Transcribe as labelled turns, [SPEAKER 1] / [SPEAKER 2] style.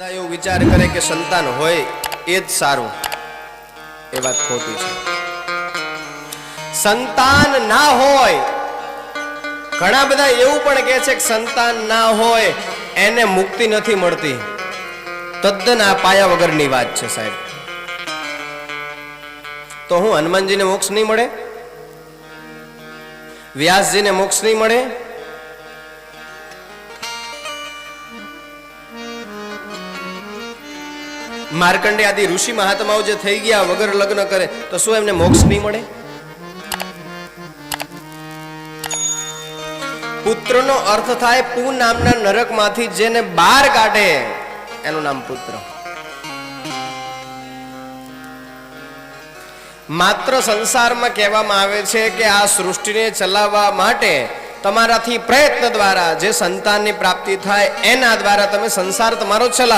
[SPEAKER 1] એવું વિચાર કરે કે સંતાન હોય એ જ સારું, એ વાત ખોટી છે. સંતાન ના હોય, ઘણા બધા એવું પણ કહે છે કે સંતાન ના હોય એને મુક્તિ નથી મળતી. તદ્દન આ પાયા વગરની વાત છે સાહેબ. તો હું હનુમાનજીને મોક્ષ નહીં મળે? વ્યાસજીને મોક્ષ નહીં મળે? માર્કંડે આદિ ઋષિ મહાત્માઓ જે થઈ ગયા વગર લગ્ન કરે તો શું એમને મોક્ષ નહીં મળે? પુત્રનો અર્થ થાય પુ નામના નરકમાંથી જેને બહાર કાઢે એનું નામ પુત્ર. માત્ર સંસારમાં કહેવામાં આવે છે કે આ સૃષ્ટિને ચલાવવા માટે તમારાથી પ્રયત્ન દ્વારા જે સંતાનની પ્રાપ્તિ થાય એના દ્વારા તમે સંસાર તમારો ચલાવો.